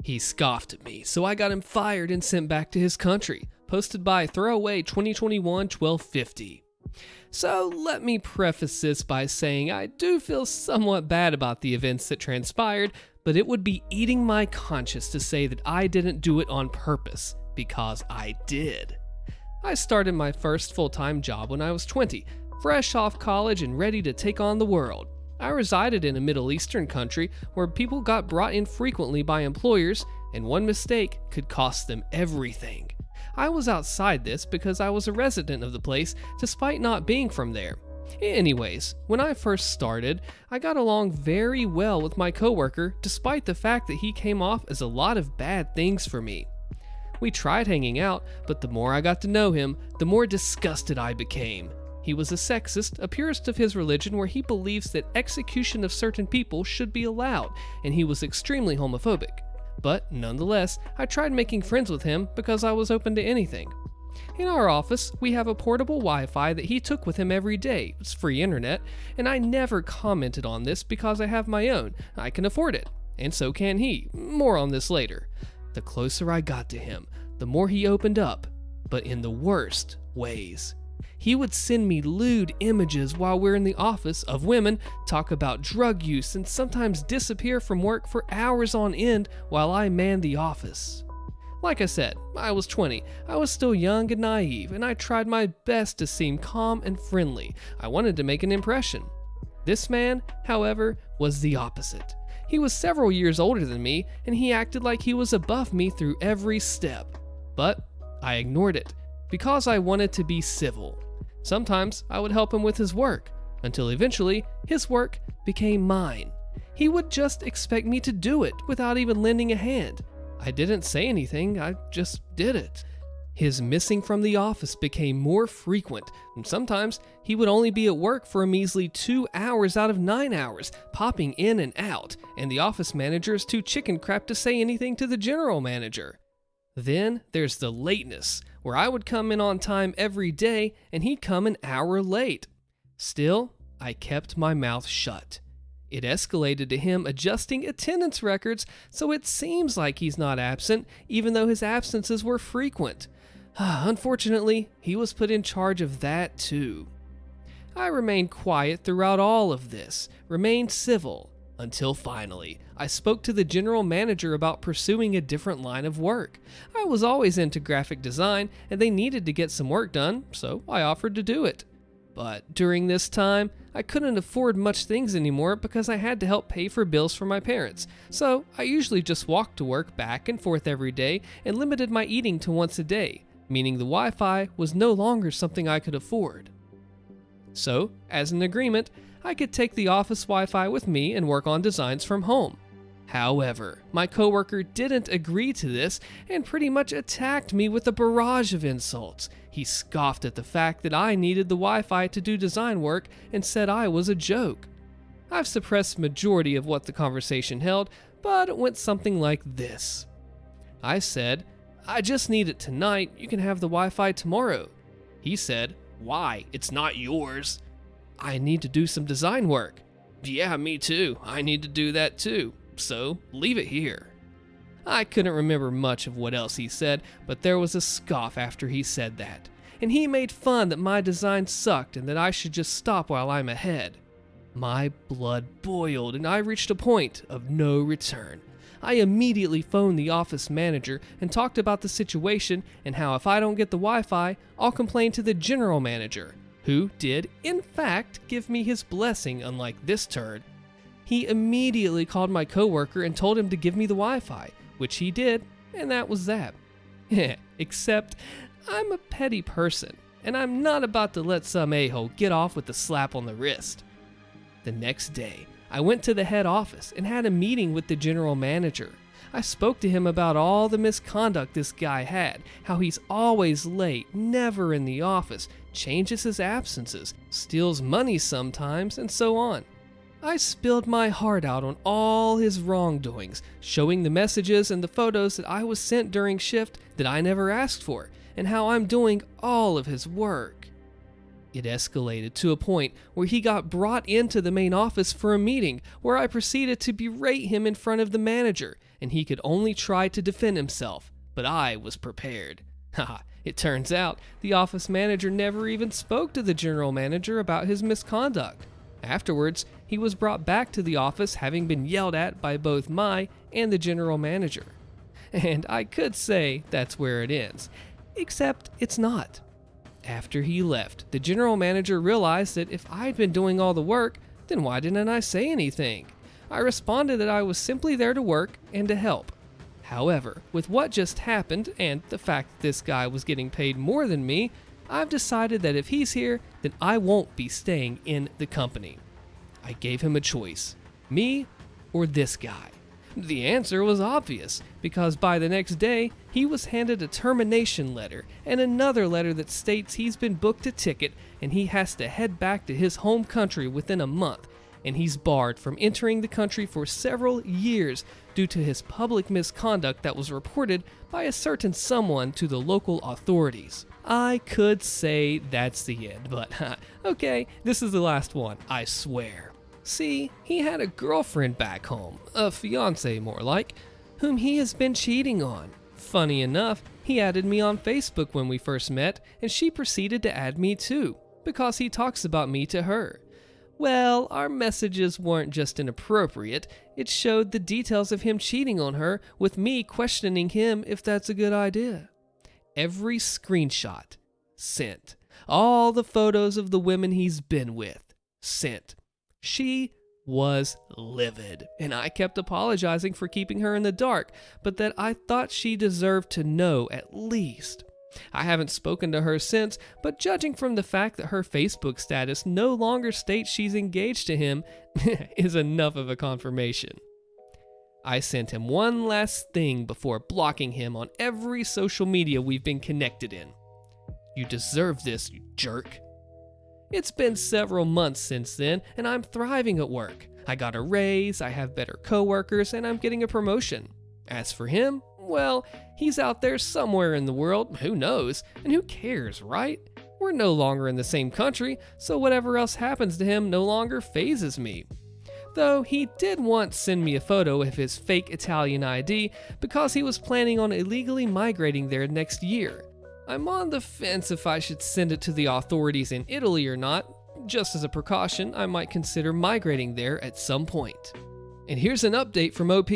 He scoffed at me, so I got him fired and sent back to his country. Posted by Throwaway 2021-1250. So let me preface this by saying I do feel somewhat bad about the events that transpired, but it would be eating my conscience to say that I didn't do it on purpose, because I did. I started my first full-time job when I was 20, fresh off college and ready to take on the world. I resided in a Middle Eastern country where people got brought in frequently by employers, and one mistake could cost them everything. I was outside this because I was a resident of the place despite not being from there. Anyways, when I first started, I got along very well with my coworker despite the fact that he came off as a lot of bad things for me. We tried hanging out, but the more I got to know him, the more disgusted I became. He was a sexist, a purist of his religion where he believes that execution of certain people should be allowed, and he was extremely homophobic. But nonetheless, I tried making friends with him because I was open to anything. In our office, we have a portable Wi-Fi that he took with him every day. It's free internet, and I never commented on this because I have my own. I can afford it, and so can he. More on this later. The closer I got to him, the more he opened up, but in the worst ways. He would send me lewd images while we're in the office of women, talk about drug use, and sometimes disappear from work for hours on end while I manned the office. Like I said, I was 20, I was still young and naive, and I tried my best to seem calm and friendly. I wanted to make an impression. This man, however, was the opposite. He was several years older than me, and he acted like he was above me through every step. But I ignored it, because I wanted to be civil. Sometimes I would help him with his work, until eventually his work became mine. He would just expect me to do it without even lending a hand. I didn't say anything, I just did it. His missing from the office became more frequent, and sometimes he would only be at work for a measly 2 hours out of 9 hours, popping in and out, and the office manager is too chicken crap to say anything to the general manager. Then there's the lateness, where I would come in on time every day and he'd come an hour late. Still, I kept my mouth shut. It escalated to him adjusting attendance records, so it seems like he's not absent, even though his absences were frequent. Unfortunately, he was put in charge of that too. I remained quiet throughout all of this, remained civil, until finally, I spoke to the general manager about pursuing a different line of work. I was always into graphic design, and they needed to get some work done, so I offered to do it. But during this time, I couldn't afford much things anymore because I had to help pay for bills for my parents, so I usually just walked to work back and forth every day and limited my eating to once a day, meaning the Wi-Fi was no longer something I could afford. So, as an agreement, I could take the office Wi-Fi with me and work on designs from home. However, my coworker didn't agree to this and pretty much attacked me with a barrage of insults. He scoffed at the fact that I needed the Wi-Fi to do design work and said I was a joke. I've suppressed majority of what the conversation held, but it went something like this. I said, "I just need it tonight, you can have the Wi-Fi tomorrow." He said, "Why? It's not yours." "I need to do some design work." "Yeah, me too. I need to do that too. So, leave it here." I couldn't remember much of what else he said, but there was a scoff after he said that. And he made fun that my design sucked and that I should just stop while I'm ahead. My blood boiled and I reached a point of no return. I immediately phoned the office manager and talked about the situation and how if I don't get the Wi-Fi, I'll complain to the general manager, who did, in fact, give me his blessing unlike this turd. He immediately called my coworker and told him to give me the Wi-Fi, which he did, and that was that. Except, I'm a petty person, and I'm not about to let some a-hole get off with a slap on the wrist. The next day, I went to the head office and had a meeting with the general manager. I spoke to him about all the misconduct this guy had, how he's always late, never in the office, changes his absences, steals money sometimes, and so on. I spilled my heart out on all his wrongdoings, showing the messages and the photos that I was sent during shift that I never asked for, and how I'm doing all of his work. It escalated to a point where he got brought into the main office for a meeting where I proceeded to berate him in front of the manager, and he could only try to defend himself, but I was prepared. Haha, it turns out the office manager never even spoke to the general manager about his misconduct. Afterwards, he was brought back to the office having been yelled at by both my and the general manager. And I could say that's where it ends, except it's not. After he left, the general manager realized that if I'd been doing all the work, then why didn't I say anything? I responded that I was simply there to work and to help. However, with what just happened and the fact that this guy was getting paid more than me, I've decided that if he's here, then I won't be staying in the company. I gave him a choice, me or this guy. The answer was obvious, because by the next day, he was handed a termination letter and another letter that states he's been booked a ticket and he has to head back to his home country within a month, and he's barred from entering the country for several years due to his public misconduct that was reported by a certain someone to the local authorities. I could say that's the end, but okay, this is the last one, I swear. See, he had a girlfriend back home, a fiance more like, whom he has been cheating on. Funny enough, he added me on Facebook when we first met, and she proceeded to add me too, because he talks about me to her. Well, our messages weren't just inappropriate, it showed the details of him cheating on her, with me questioning him if that's a good idea. Every screenshot, sent. All the photos of the women he's been with, sent. She was livid, and I kept apologizing for keeping her in the dark, but that I thought she deserved to know at least. I haven't spoken to her since, but judging from the fact that her Facebook status no longer states she's engaged to him is enough of a confirmation. I sent him one last thing before blocking him on every social media we've been connected in. You deserve this, you jerk. It's been several months since then, and I'm thriving at work. I got a raise, I have better coworkers, and I'm getting a promotion. As for him, well, he's out there somewhere in the world, who knows, and who cares, right? We're no longer in the same country, so whatever else happens to him no longer phases me. Though he did once send me a photo of his fake Italian ID because he was planning on illegally migrating there next year. I'm on the fence if I should send it to the authorities in Italy or not. Just as a precaution, I might consider migrating there at some point. And here's an update from OP.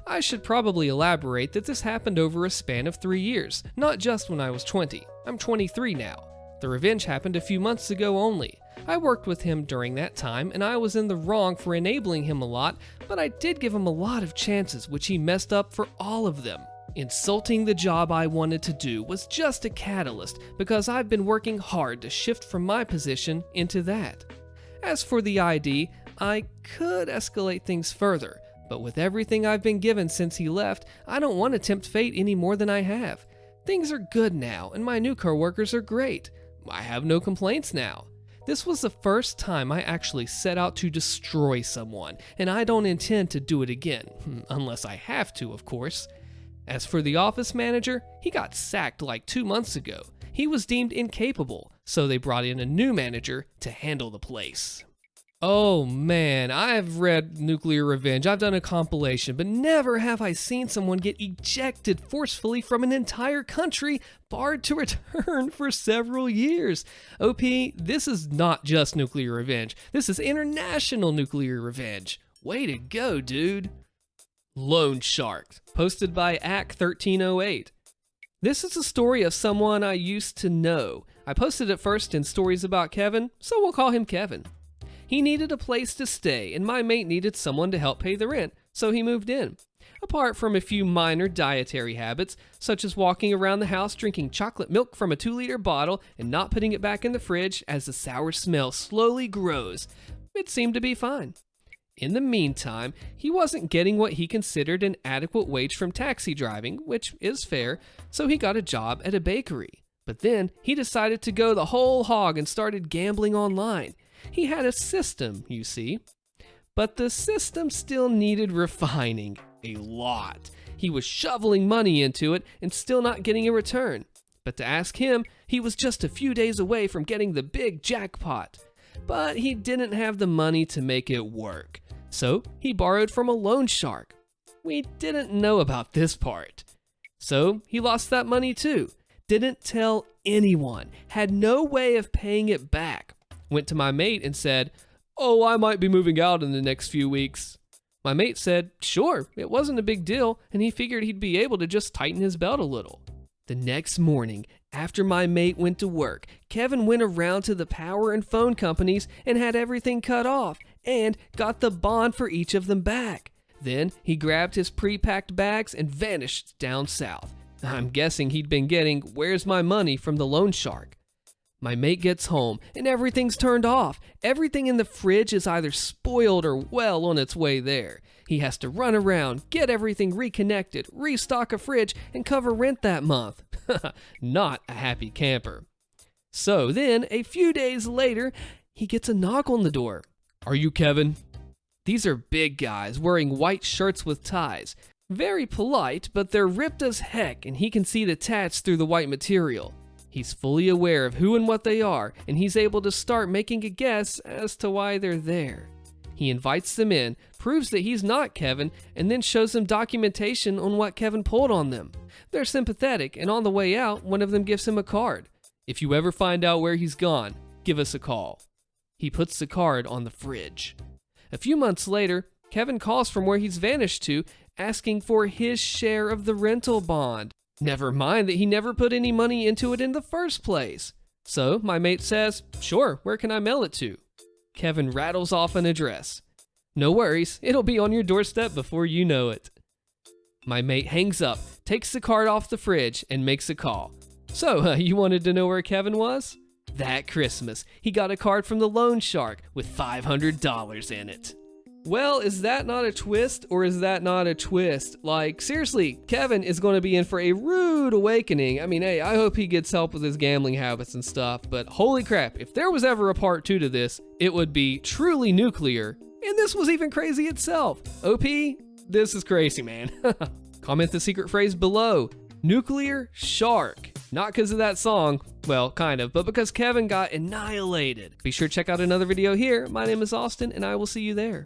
I should probably elaborate that this happened over a span of 3 years, not just when I was 20. I'm 23 now. The revenge happened a few months ago only. I worked with him during that time, and I was in the wrong for enabling him a lot, but I did give him a lot of chances, which he messed up for all of them. Insulting the job I wanted to do was just a catalyst because I've been working hard to shift from my position into that. As for the ID, I could escalate things further, but with everything I've been given since he left, I don't want to tempt fate any more than I have. Things are good now, and my new coworkers are great. I have no complaints now. This was the first time I actually set out to destroy someone, and I don't intend to do it again, unless I have to, of course. As for the office manager, he got sacked like 2 months ago. He was deemed incapable, so they brought in a new manager to handle the place. Oh man, I've read Nuclear Revenge, I've done a compilation, but never have I seen someone get ejected forcefully from an entire country, barred to return for several years. OP, this is not just Nuclear Revenge, this is international Nuclear Revenge. Way to go, dude. Loan Shark, posted by AC1308. This is a story of someone I used to know. I posted it first in Stories About Kevin, so we'll call him Kevin. He needed a place to stay, and my mate needed someone to help pay the rent, so he moved in. Apart from a few minor dietary habits, such as walking around the house drinking chocolate milk from a 2-liter bottle and not putting it back in the fridge as the sour smell slowly grows, it seemed to be fine. In the meantime, he wasn't getting what he considered an adequate wage from taxi driving, which is fair, so he got a job at a bakery. But then he decided to go the whole hog and started gambling online. He had a system, you see. But the system still needed refining. A lot. He was shoveling money into it and still not getting a return. But to ask him, he was just a few days away from getting the big jackpot. But he didn't have the money to make it work. So he borrowed from a loan shark. we didn't know about this part. So he lost that money too. Didn't tell anyone, had no way of paying it back. Went to my mate and said, "Oh, I might be moving out in the next few weeks." My mate said, sure, it wasn't a big deal, and he figured he'd be able to just tighten his belt a little. The next morning, after my mate went to work, Kevin went around to the power and phone companies and had everything cut off and got the bond for each of them back. Then he grabbed his pre-packed bags and vanished down south. I'm guessing he'd been getting "where's my money" from the loan shark. My mate gets home and everything's turned off. Everything in the fridge is either spoiled or well on its way there. He has to run around, get everything reconnected, restock a fridge, and cover rent that month. Not a happy camper. So then, a few days later, he gets a knock on the door. "Are you Kevin?" These are big guys wearing white shirts with ties. Very polite, but they're ripped as heck and he can see the tats through the white material. He's fully aware of who and what they are, and he's able to start making a guess as to why they're there. He invites them in, proves that he's not Kevin, and then shows them documentation on what Kevin pulled on them. They're sympathetic, and on the way out, one of them gives him a card. "If you ever find out where he's gone, give us a call." He puts the card on the fridge. A few months later, Kevin calls from where he's vanished to, asking for his share of the rental bond. Never mind that he never put any money into it in the first place. So my mate says, "Sure, where can I mail it to?" Kevin rattles off an address. "No worries, it'll be on your doorstep before you know it." My mate hangs up, takes the card off the fridge, and makes a call. "So, you wanted to know where Kevin was?" That Christmas, he got a card from the loan shark with $500 in it. Well, is that not a twist, or is that not a twist? Like, seriously, Kevin is going to be in for a rude awakening. I mean, hey, I hope he gets help with his gambling habits and stuff, but holy crap, if there was ever a part 2 to this, it would be truly nuclear, and this was even crazy itself. OP, this is crazy, man. Comment the secret phrase below. Nuclear shark. Not because of that song, well, kind of, but because Kevin got annihilated. Be sure to check out another video here. My name is Austin, and I will see you there.